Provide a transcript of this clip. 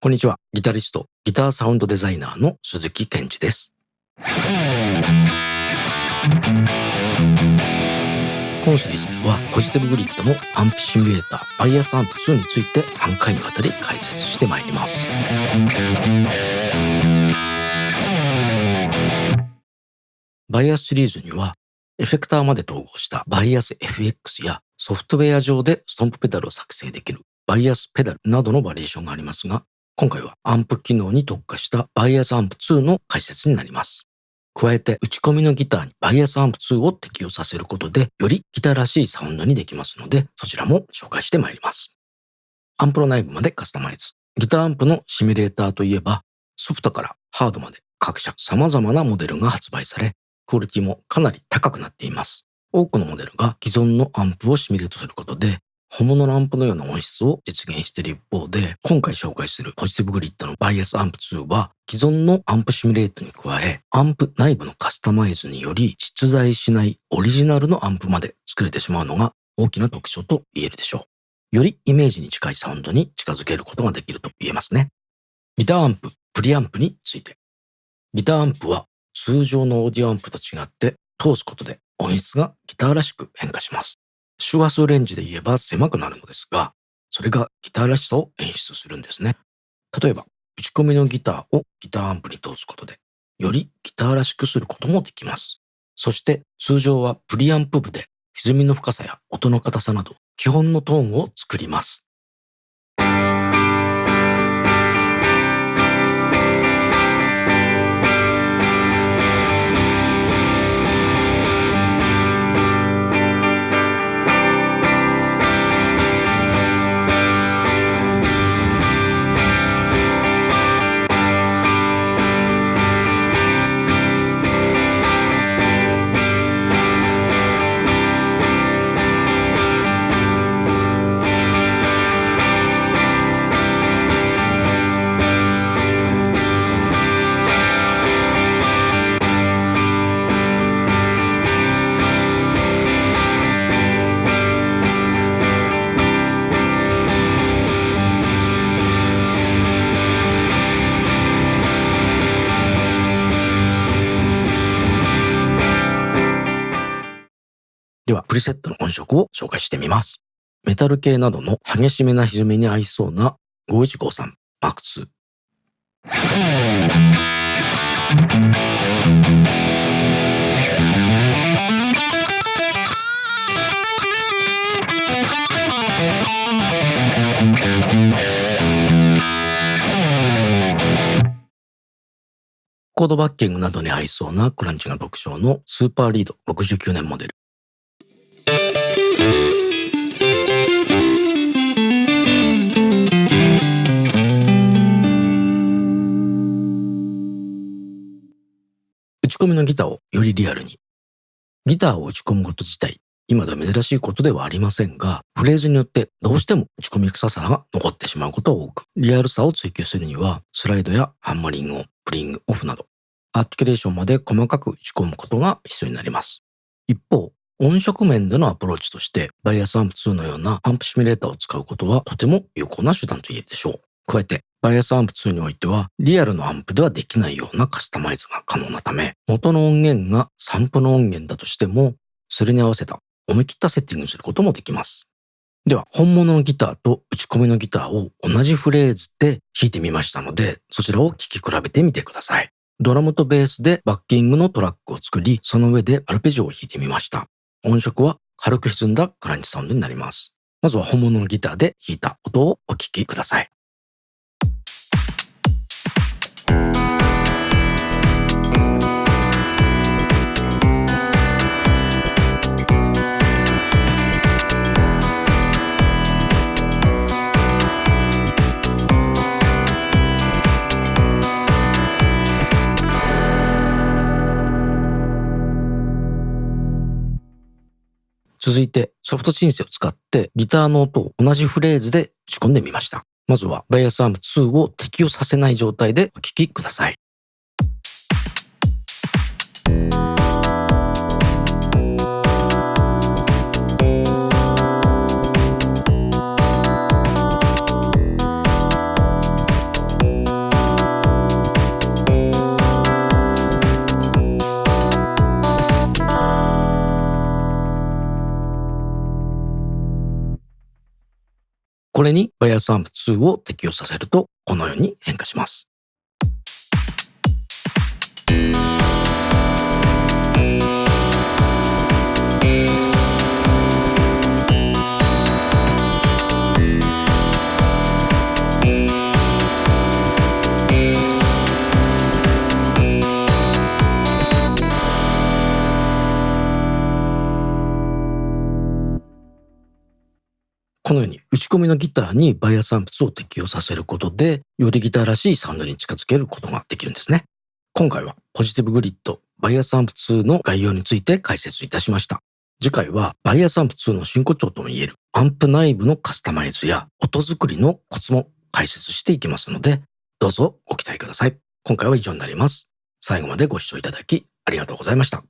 こんにちは。ギタリスト、ギターサウンドデザイナーの鈴木健二です。今シリーズではポジティブグリッドのアンプシミュレーターバイアスアンプ2について3回にわたり解説してまいります。バイアスシリーズにはエフェクターまで統合したバイアス FX やソフトウェア上でストンプペダルを作成できるバイアスペダルなどのバリエーションがありますが、今回はアンプ機能に特化したバイアスアンプ2の解説になります。加えて打ち込みのギターにバイアスアンプ2を適用させることでよりギターらしいサウンドにできますので、そちらも紹介してまいります。アンプの内部までカスタマイズ。ギターアンプのシミュレーターといえばソフトからハードまで各社様々なモデルが発売され、クオリティもかなり高くなっています。多くのモデルが既存のアンプをシミュレートすることで本物のアンプのような音質を実現している一方で、今回紹介するポジティブグリッドのバイアスアンプ2は既存のアンプシミュレートに加え、アンプ内部のカスタマイズにより実在しないオリジナルのアンプまで作れてしまうのが大きな特徴と言えるでしょう。よりイメージに近いサウンドに近づけることができると言えますね。ギターアンプ、プリアンプについて。ギターアンプは通常のオーディオアンプと違って通すことで音質がギターらしく変化します。周波数レンジで言えば狭くなるのですが、それがギターらしさを演出するんですね。例えば、打ち込みのギターをギターアンプに通すことで、よりギターらしくすることもできます。そして通常はプリアンプ部で歪みの深さや音の硬さなど基本のトーンを作ります。では、プリセットの音色を紹介してみます。メタル系などの激しめな歪みに合いそうな5153 M2。コードバッキングなどに合いそうなクランチが特徴のスーパーリード69年モデル。打ち込みのギターをよりリアルに。ギターを打ち込むこと自体、今では珍しいことではありませんが、フレーズによってどうしても打ち込み臭さが残ってしまうことが多く、リアルさを追求するには、スライドやハンマリングオン、プリングオフなど、アーティキュレーションまで細かく打ち込むことが必要になります。一方、音色面でのアプローチとして、バイアスアンプ2のようなアンプシミュレーターを使うことはとても有効な手段と言えるでしょう。加えて、バイアスアンプ2においては、リアルのアンプではできないようなカスタマイズが可能なため、元の音源がサンプの音源だとしても、それに合わせた思い切ったセッティングをすることもできます。では、本物のギターと打ち込みのギターを同じフレーズで弾いてみましたので、そちらを聴き比べてみてください。ドラムとベースでバッキングのトラックを作り、その上でアルペジオを弾いてみました。音色は軽く歪んだクランチサウンドになります。まずは本物のギターで弾いた音をお聴きください。続いてソフトシンセを使ってギターの音を同じフレーズで打ち込んでみました。まずはバイアスアンプ2を適用させない状態でお聴きください。これにバイアスアンプ2を適用させると、このように変化します。このように打ち込みのギターにバイアスアンプ2を適用させることで、よりギターらしいサウンドに近づけることができるんですね。今回はポジティブグリッドバイアスアンプ2の概要について解説いたしました。次回はバイアスアンプ2の真骨頂ともいえるアンプ内部のカスタマイズや音作りのコツも解説していきますので、どうぞご期待ください。今回は以上になります。最後までご視聴いただきありがとうございました。